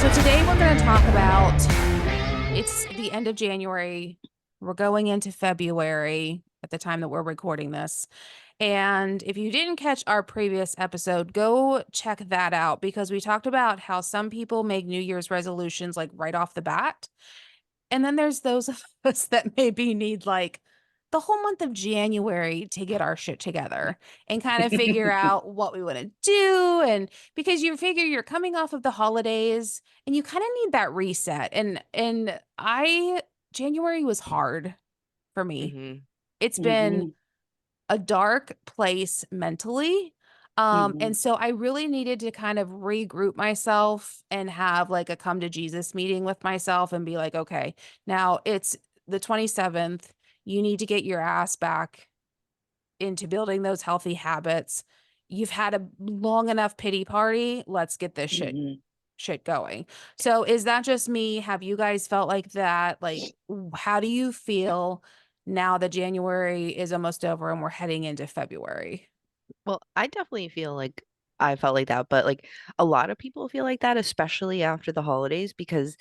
So today we're going to talk about it's the end of January. We're going into February at the time that we're recording this. And if you didn't catch our previous episode, go check that out because we talked about how some people make New Year's resolutions like right off the bat. And then there's those of us that maybe need like the whole month of January to get our shit together and kind of figure out what we want to do. And because you figure you're coming off of the holidays and you kind of need that reset. January was hard for me. Mhm. It's been Mhm, a dark place mentally. And mhm, so I really needed to kind of regroup myself and have like a come to Jesus meeting with myself and be like, okay, now it's the 27th. You need to get your ass back into building those healthy habits. You've had a long enough pity party. Let's get this mhm. shit going. So is that just me? Have you guys felt like that? Like, how do you feel now that January is almost over and we're heading into February? Well, I definitely feel like I felt like that, but like a lot of people feel like that, especially after the holidays, because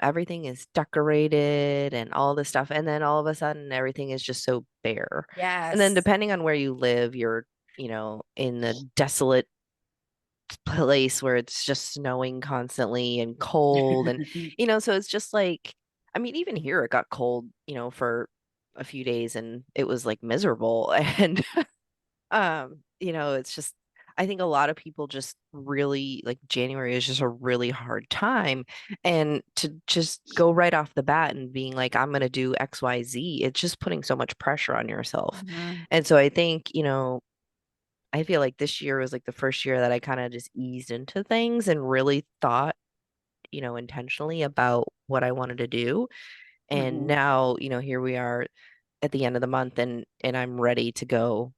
everything is decorated and all this stuff, and then all of a sudden everything is just so bare. And then Yes. depending on where you live, you're, in a desolate place where it's just snowing constantly and cold and so it's just like I mean, even here it got cold, for a few days and it was like miserable and it's just I think a lot of people just really like January is just a really hard time. And to just go right off the bat and being like, I'm gonna do XYZ, it's just putting so much pressure on yourself. Mhm. And so I think, I feel like this year was like the first year that I kind of just eased into things and really thought, intentionally about what I wanted to do. And Mhm, now, here we are at the end of the month and I'm ready to go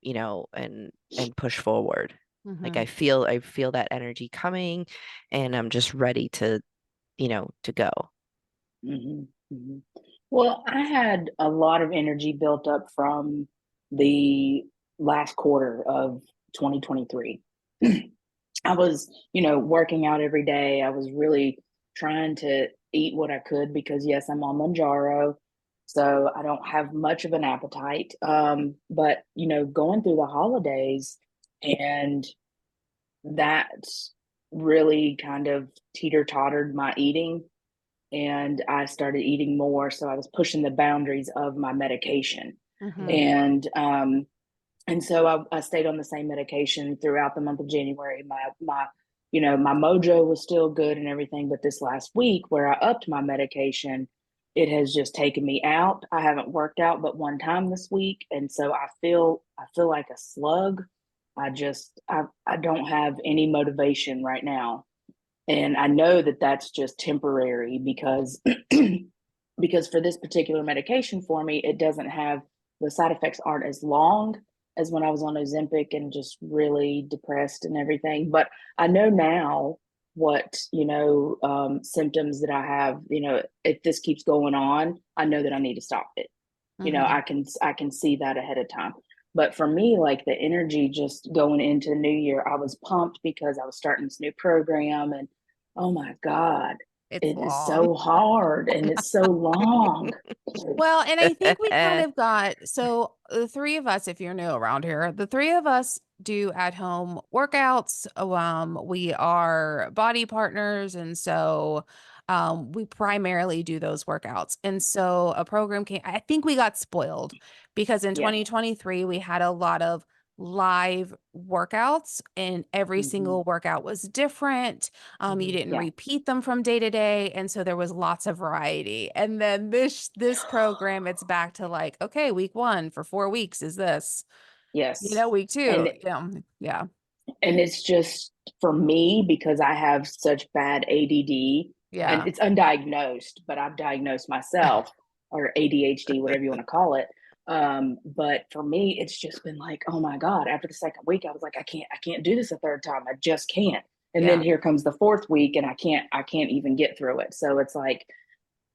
and push forward. Like Mhm. I feel that energy coming and I'm just ready to go. mhm, mhm. Well, I had a lot of energy built up from the last quarter of 2023. I was, working out every day. I was really trying to eat what I could because, yes, I'm on Manjaro, so I don't have much of an appetite. But, going through the holidays and that really kind of teeter-tottered my eating, and I started eating more, so I was pushing the boundaries of my medication. Mhm. Mm, And so I stayed on the same medication throughout the month of January. My mojo was still good and everything, but this last week where I upped my medication, it has just taken me out. I haven't worked out but one time this week, and so I feel like a slug. I don't have any motivation right now, and I know that that's just temporary because because for this particular medication for me, it doesn't have the side effects aren't as long as when I was on Ozempic and just really depressed and everything. But I know now what symptoms that I have. If this keeps going on, I know that I need to stop it. Mhm. I can see that ahead of time. But for me, like the energy just going into the new year, I was pumped because I was starting this new program, and oh my God, It's it is long. so hard and it's so long. Well, and I think we kind of got so the three of us, if you're new around here, the three of us do at home workouts. We are body partners, and so we primarily do those workouts. And so a program came, I think we got spoiled because in Yeah. 2023 we had a lot of live workouts and every Hmm. single workout was different. You mhm. didn't Yeah. repeat them from day to day, and so there was lots of variety. And then this program, it's back to like, okay, week one for 4 weeks is this, Yes. week two, And yeah, and it's just for me because I have such bad ADD, and yeah, it's undiagnosed, but I've diagnosed myself, or ADHD, whatever you want to call it. But for me, it's just been like, oh my God, after the second week, I was like, I can't do this a third time. I just can't. And then yeah. here comes the fourth week and I can't even get through it. So it's like,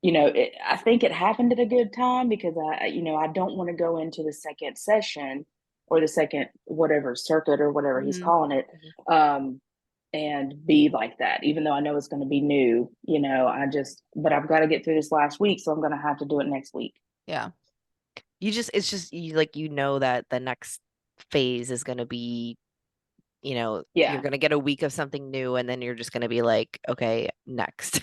I think it happened at a good time because I don't want to go into the second session or the second whatever circuit or whatever he's Mhm. calling it, um, and be like that, even though I know it's going to be new, but I've got to get through this last week. So I'm going to have to do it next week. Yeah. It's just you like, that the next phase is going to be, you're Yeah. going to get a week of something new, and then you're just going to be like, okay, next.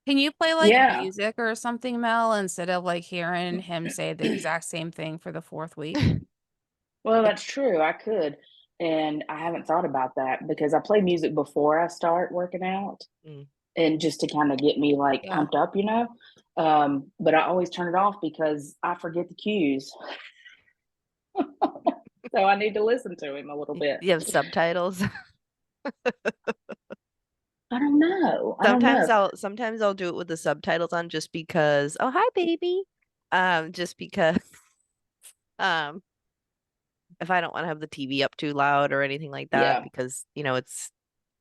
Can you play like Yeah. music or something, Mel, instead of like hearing him say the exact same thing for the 4th week? Well, that's true. I could. And I haven't thought about that because I play music before I start working out Mm. and just to kind of get me like Yeah. pumped up, But I always turn it off because I forget the cues. So I need to listen to him a little bit. You have subtitles. I don't know. Sometimes I'll do it with the subtitles on, just because, oh, hi baby. Just because um if I don't want to have the TV up too loud or anything like that, Yeah. because it's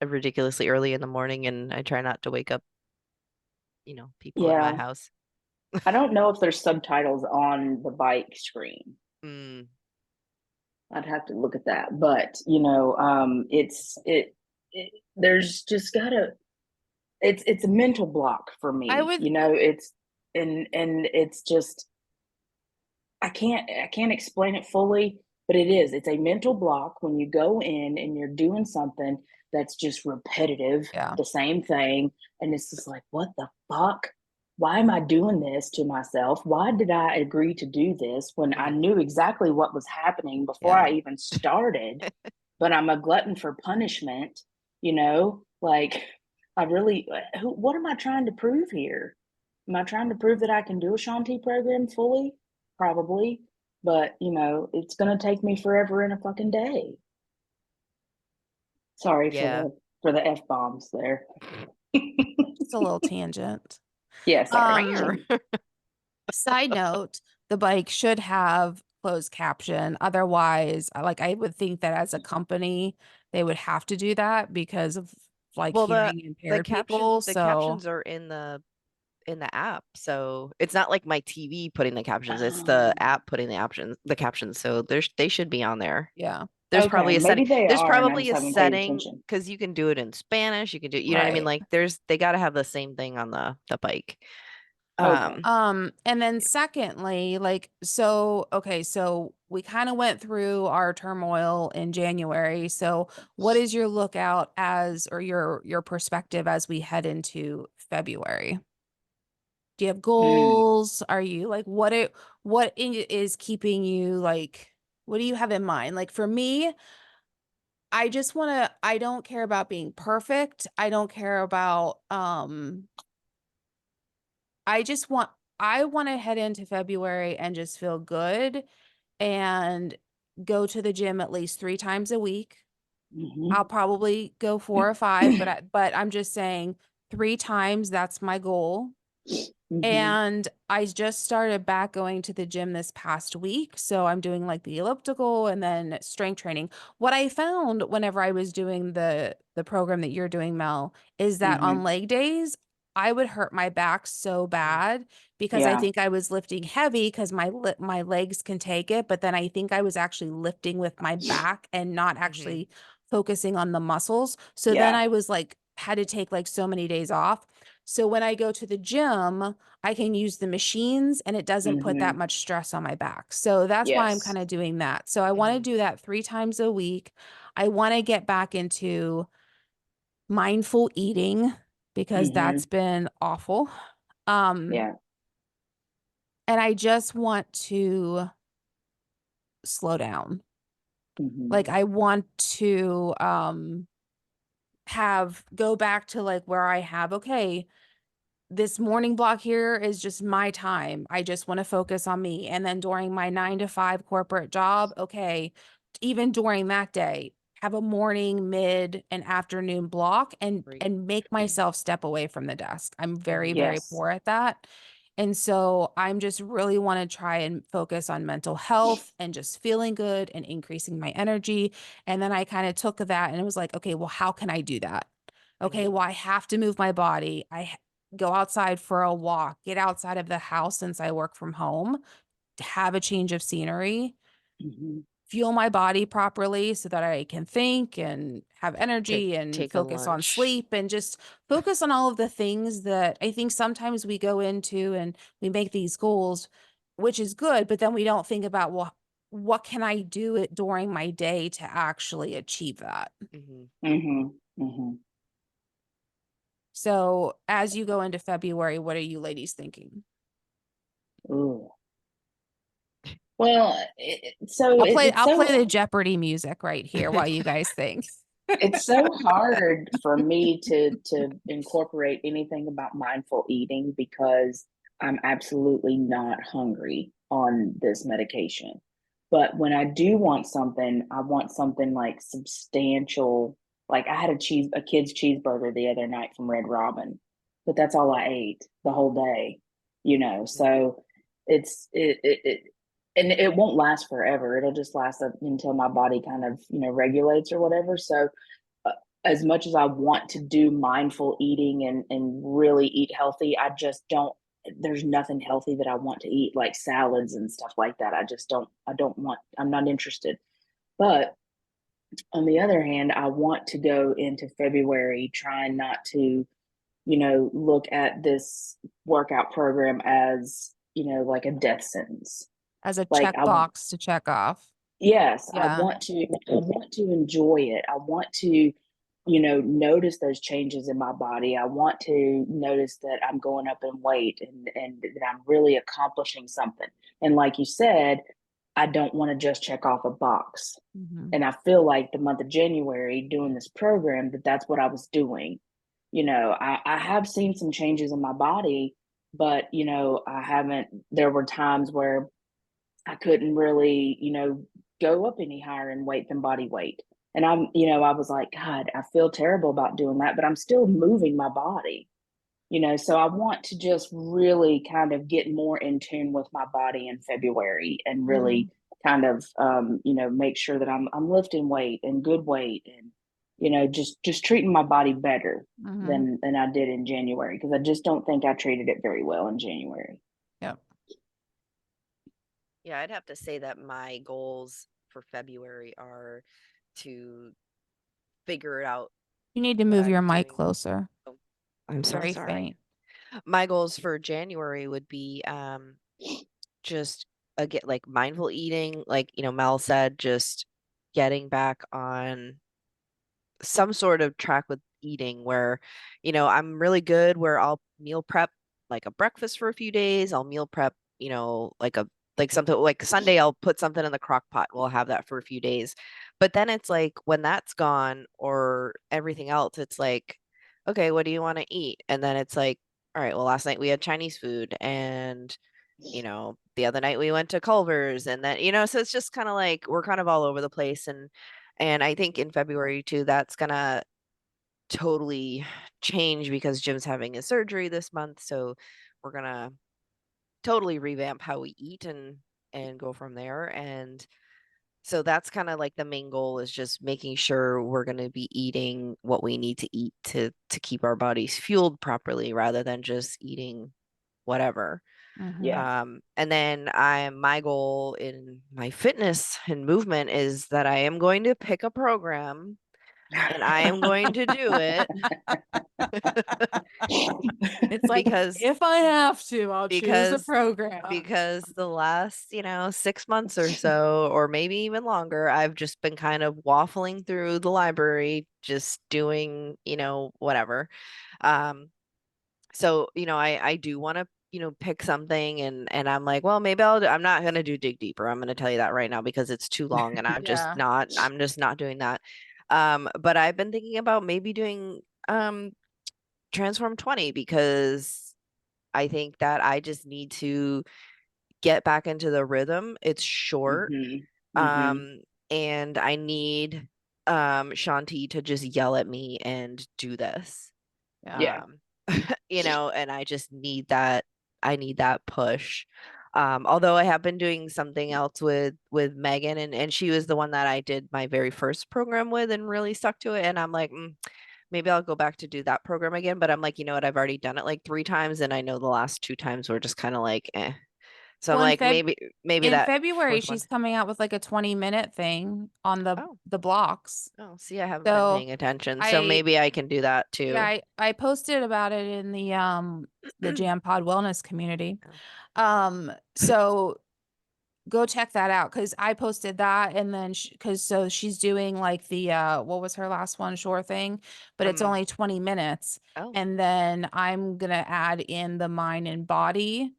ridiculously early in the morning, and I try not to wake up, people in my Yeah. house. I don't know if there's subtitles on the bike screen. Mm, I'd have to look at that. But, there's just gotta, it's a mental block for I me, would and it's just, I can't explain it fully, but it's a mental block when you go in and you're doing something that's just repetitive, yeah. the same thing, and it's just like, what the fuck? Why am I doing this to myself? Why did I agree to do this when I mhm. knew exactly what was happening before Yeah. I even started? But I'm a glutton for punishment, like I really, what am I trying to prove here? Am I trying to prove that I can do a Shanti program fully? Probably, but it's gonna take me forever and a fucking day. Sorry for Yeah. the F bombs there. Just a little tangent. Yeah, sorry. Side note, the bike should have closed caption. Otherwise, I would think that as a company, they would have to do that because of like Well, hearing impaired people. the So captions are in the app. So it's not like my TV putting the captions, it's the Um, app putting the captions. So they should be on there. yeah. There's okay, probably a setting. maybe they There's are, and I probably just a haven't paid setting, attention. because you can do it in Spanish. You can do, you know what I mean? Right. Like they got to have the same thing on the bike. Okay. And then secondly, okay, so we kind of went through our turmoil in January. So what is your lookout as, or your perspective as we head into February? Do you have Mm, goals? Are you like, is keeping you like, what do you have in mind? Like for me, I don't care about being perfect. I don't care about, I just want I want to head into February and just feel good and go to the gym at least 3 times a week. I'll mhm. probably go 4 or 5, but I'm just saying 3 times, that's my goal. Mhm. And I just started back going to the gym this past week. So I'm doing like the elliptical and then strength training. What I found whenever I was doing the program that you're doing, Mel, is that on Mhm. leg days, I would hurt my back so Mm. bad because I Yeah. think I was lifting heavy because my legs can take it, but then I think I was actually lifting with my back and not Hmm. actually focusing on the muscles. So then Yeah. I was like had to take like so many days off. So when I go to the gym, I can use the machines and it doesn't put that Mhm. much stress on my back. So that's why I'm kind Yes. of doing that. So I want to Hmm. do that 3 times a week. I want to get back into mindful eating because that's Mhm. been awful. Um, Yeah. and I just want to slow down. Like Mhm. I want to have go back to like where I have, okay, this morning block here is just my time. I just want to focus on me. And then during my 9 to 5 corporate job, okay, even during that day, have a morning, mid, and afternoon block Great. and make myself step away from the desk. I'm very, Hmm. very Yes. poor at that. And so I'm just really want to try and focus on mental health and just feeling good and increasing my energy. And then I kind of took that and it was like, okay, well, how can I do that? Okay, Hmm. well, I have to move my body. Go outside for a walk, get outside of the house since I work from home, to have a change of scenery. Mhm. fuel my body properly so that I can think and have energy and take a focus on lunch. sleep and just focus on all of the things that I think sometimes we go into and we make these goals, which is good, but then we don't think about, well, what can I do it during my day to actually achieve that? So as you go into February, what are you ladies thinking? Ooh. Well, I'll it's play so the Jeopardy music right here while you guys think. it's so hard for me to incorporate anything about mindful eating because I'm absolutely not hungry on this medication. But when I do want something, I want something like substantial. Like I had a kid's cheeseburger the other night from Red Robin, but that's all I ate the whole day, you know. So it's it and it won't last forever. It'll just last up until my body kind of, regulates or whatever. So as much as I want to do mindful eating and really eat healthy, I just don't. There's nothing healthy that I want to eat, like salads and stuff like that. I just don't. I don't want. I'm not interested. But on the other hand, I want to go into February trying not to, look at this workout program as, like a death sentence. As a Like checkbox to check off. yes, Yeah. I want to enjoy it. I want to, notice those changes in my body. I want to notice that I'm going up in weight and that I'm really accomplishing something. And like you said, I don't want to just check off a box. Mhm. And I feel like the month of January doing this program that's what I was doing. I have seen some changes in my body, but I haven't. There were times where I couldn't really, go up any higher in weight than body weight. And I was like, God, I feel terrible about doing that, but I'm still moving my body, so I want to just really kind of get more in tune with my body in February and really Mhm. kind of, make sure that I'm lifting weight and good weight and, just treating my body better Mhm. than I did in January because I just don't think I treated it very well in January. Yep. Yeah, I'd have to say that my goals for February are to figure out You need to what move your I'm mic doing. closer. Oh, I'm It's so very sorry. faint. My goals for January would be just again like mindful eating, like Mel said, just getting back on some sort of track with eating where, I'm really good where I'll meal prep like a breakfast for a few days. I'll meal prep, like something like Sunday, I'll put something in the crock pot. We'll have that for a few days. But then it's like when that's gone or everything else, it's like, okay, what do you want to eat? And then it's like, all right, well, last night we had Chinese food and the other night we went to Culver's and then, so it's just kind of like we're kind of all over the place. And I think in February too, that's gonna totally change because Jim's having his surgery this month. So we're gonna totally revamp how we eat and go from there. And so that's kind of like the main goal is just making sure we're going to be eating what we need to eat to keep our bodies fueled properly rather than just eating whatever. Mhm. Yeah. And then my goal in my fitness and movement is that I am going to pick a program and I am going to do it It's like, because if I have to, I'll choose a because program. because the last 6 months or so or maybe even longer I've just been kind of waffling through the library just doing whatever. So I do want to pick something and I'm like, well, maybe I'm not going to do dig deeper. I'm going to tell you that right now because it's too long and Yeah. I'm just not doing that. But I've been thinking about maybe doing Transform 20 because I think that I just need to get back into the rhythm. It's short. hmm hmm Um, and I need Shanti to just yell at me and do this. Yeah. Yeah. Um, and I need that push. Although I have been doing something else with Megan and she was the one that I did my very first program with and really stuck to it. And I'm like, maybe I'll go back to do that program again. But I'm like, you know what? I've already done it like 3 times and I know the last 2 times were just kind of like, eh. So I'm Well, like, maybe in that February, fourth one. she's coming out with like a 20-minute thing on Oh, the blocks. see, I haven't been So paying attention. So I maybe I can do that yeah, too. I posted about it in the Jam Pod Wellness community. Oh. So go check that out because I posted that and then because so she's doing like the what was her last one, Shore thing, but it's only 20 minutes. Oh. And then I'm gonna add in the mind and body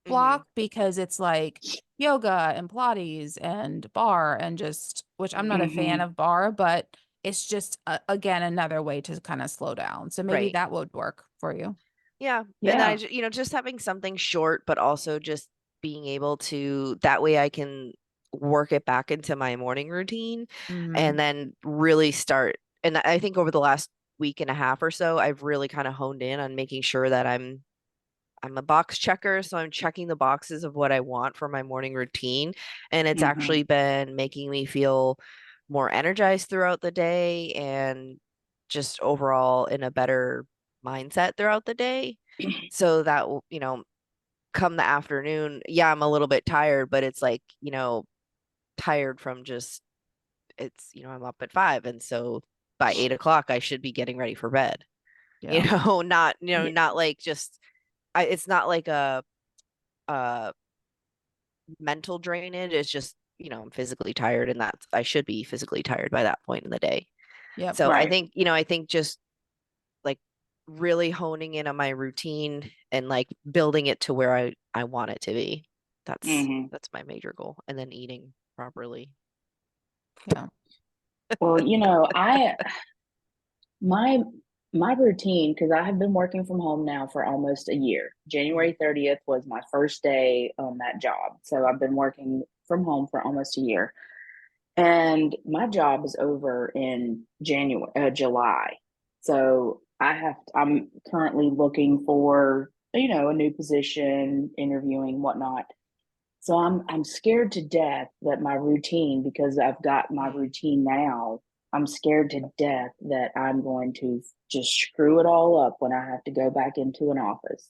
Mhm. block because it's like yoga and Pilates and bar and just which I'm not a fan of bar, but it's just again another way to kind of slow down. So maybe Right. that would work for you. Yeah. And then Yeah. just having something short, but also just being able to, that way I can work it back into my morning routine and then really start. And I think over the last week and a half or so, I've really kind of honed in on making sure that I'm a box checker, so I'm checking the boxes of what I want for my morning routine. And it's actually been making me feel more energized throughout the day and just overall in a better mindset throughout the day. So that, come the afternoon, yeah, I'm a little bit tired, but it's like, tired from just, it's, I'm up at 5. And so by 8 o'clock, I should be getting ready for bed, Yeah. not, Yeah. not like just, it's not like a mental drainage. It's just, I'm physically tired and that's, I should be physically tired by that point in the day. Yep. So Right. I think just like really honing in on my routine and like building it to where I want it to be. That's my major goal. And then eating properly. Yeah. Well, my my routine, because I have been working from home now for almost a year. January 30th was my first day on that job. So I've been working from home for almost a year. And my job is over in July. So I'm currently looking for, a new position, interviewing, whatnot. So I'm scared to death that my routine, because I've got my routine now, I'm scared to death that I'm going to just screw it all up when I have to go back into an office.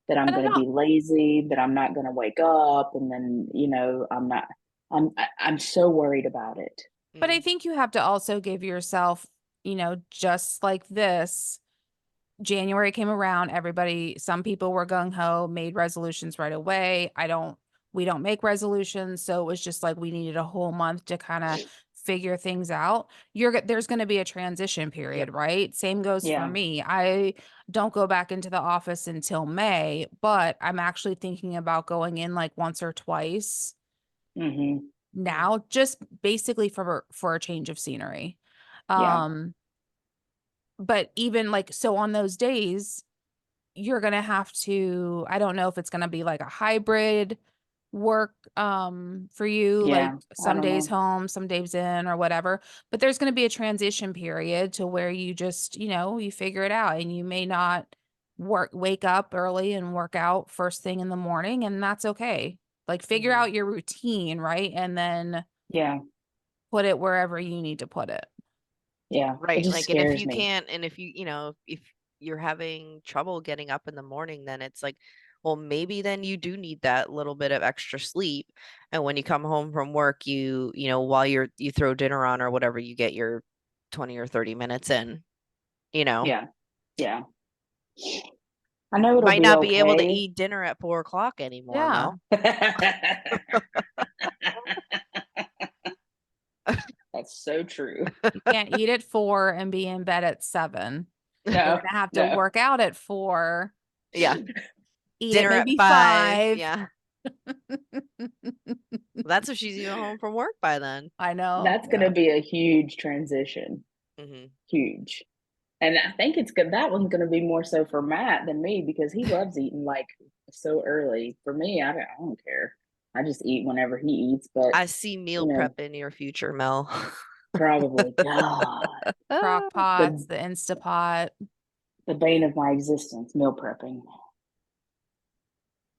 That I'm But I going to don't be lazy, that I'm not going to wake up, and then I'm so worried about it. But I think you have to also give yourself, just like this, January came around, some people were gung ho, made resolutions right away. We don't make resolutions. So it was just like we needed a whole month to kind of figure things out. There's going to be a transition period, Yep. right? Same goes for Yeah. me. I don't go back into the office until May, but I'm actually thinking about going in like once or twice Mm-hmm. now, just basically for a change of scenery. Yeah. But even like so on those days, you're gonna have to, I don't know if it's gonna be like a hybrid work for you, like Yeah. I some don't days know. home, some days in or whatever. But there's gonna be a transition period to where you just, you figure it out and you may not wake up early and work out first thing in the morning, and that's okay. Like figure out your routine, right? And then Yeah. put it wherever you need to put it. Yeah. It Right. just Like, and if scares you me. can't, and if if you're having trouble getting up in the morning, then it's like, well, maybe then you do need that little bit of extra sleep. And when you come home from work, while you throw dinner on or whatever, you get your 20 or 30 minutes in, Yeah. Yeah. I know it'll might be not be able to okay. eat dinner at 4 o'clock anymore, Yeah. Mel. That's so true. You can't eat at 4 and be in bed at 7. You're No, gonna have to no. work out at 4, Yeah. eat at Dinner at maybe 5. 5. Yeah. That's if she's even home from work by then. I know. That's going Yeah. to be a huge transition. Huge. And I think it's good. That one's going to be more so for Matt than me because he loves eating like so early. For me, I don't care. I just eat whenever he eats. But I see meal prep in your future, Mel. probably God, Crock pots, the the Instapot. the bane of my existence, meal prepping.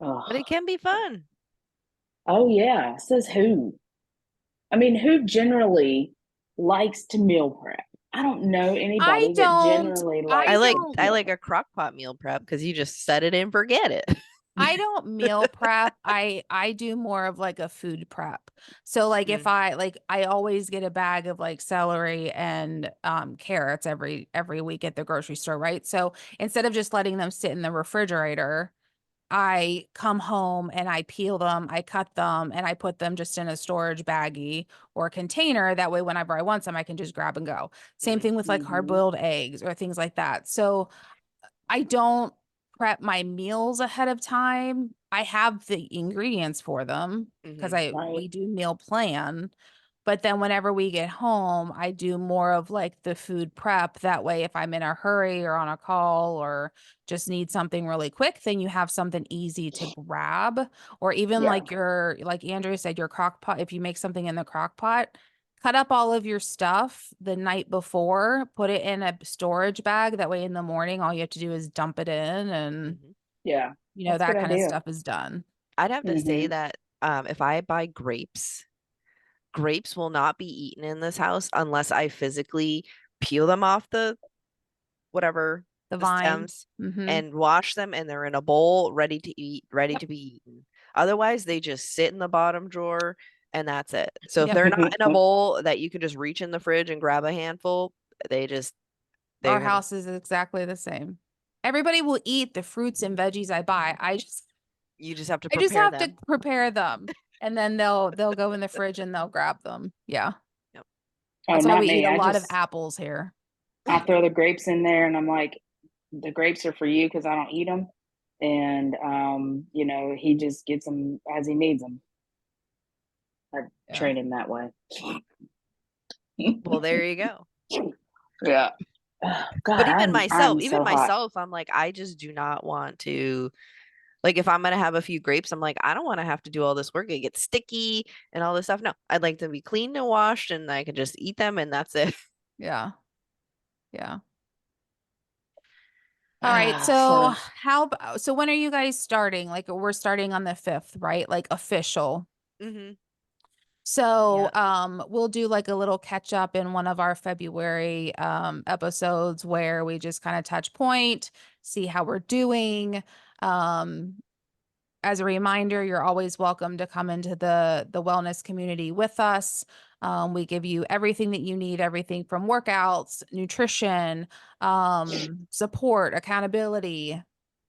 But Oh, it can be fun. oh yeah. Says who? I mean, who generally likes to meal prep? I don't know I anybody that don't generally I I likes to like don't I meal like prep. a crock pot meal prep because you just set it and forget it. I don't meal prep. I do more of like a food prep. So like if I always get a bag of like celery and carrots every week at the grocery store, right? So instead of just letting them sit in the refrigerator, I come home and I peel them, I cut them, and I put them just in a storage baggie or container. That way, whenever I want some, I can just grab and go. Same thing with like hard-boiled eggs or things like that. So I don't prep my meals ahead of time. I have the ingredients for them because Mhm. Right. we do meal plan. But then whenever we get home, I do more of like the food prep. That way, if I'm in a hurry or on a call or just need something really quick, then you have something easy to grab. Or even Yeah. like like Andrew said, your crock pot, if you make something in the crock pot, cut up all of your stuff the night before, put it in a storage bag. That way in the morning, all you have to do is dump it in and, Mhm. Yeah. you know, That's a that good kind of idea. stuff is done. I'd have to say Mhm. that if I buy grapes will not be eaten in this house unless I physically peel them off the whatever The the vine. stems Mm-hmm. and wash them and they're in a bowl ready to eat, ready Yep. to be eaten. Otherwise, they just sit in the bottom drawer and that's it. So if Yep. they're not in a bowl that you can just reach in the fridge and grab a handful, Our they're gonna house is exactly the same. Everybody will eat the fruits and veggies I buy. you just have to I just prepare have to them. prepare them. And then they'll go in the fridge and they'll grab them. Yeah. Yep. Oh, That's why not we eat me. a lot of apples here. I throw the grapes in there, and I'm like, the grapes are for you because I don't eat them. And he just gets them as he needs them. I Yeah. train him that way. Well, there you go. Yeah. Oh, God, But I'm even so hot. myself, I'm like, I just do not want to, like, if I'm gonna have a few grapes, I'm like, I don't want to have to do all this work. It gets sticky and all this stuff. No, I'd like to be cleaned and washed and I can just eat them and that's it. Yeah. Yeah. All right. So so when are you guys starting? Like we're starting on the 5th, right? Like official. Hmm. So Yeah. we'll do like a little catch up in one of our February episodes where we just kind of touch point, see how we're doing. Um as a reminder, you're always welcome to come into the wellness community with us. We give you everything that you need, everything from workouts, nutrition, support, accountability,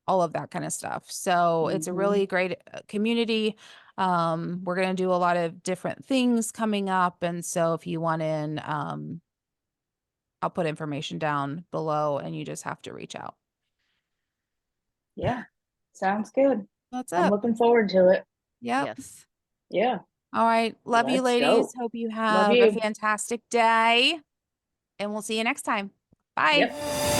all of that kind of stuff. So it's a really great community. We're going to do a lot of different things coming up. And so if you want in, I'll put information down below and you just have to reach out. Yeah, sounds good. That's I'm it. looking forward to it. Yep. Yes. Yeah, All right. Love you, let's ladies. go. Hope you Love have a you. fantastic day. And we'll see you next time. Bye. Yep.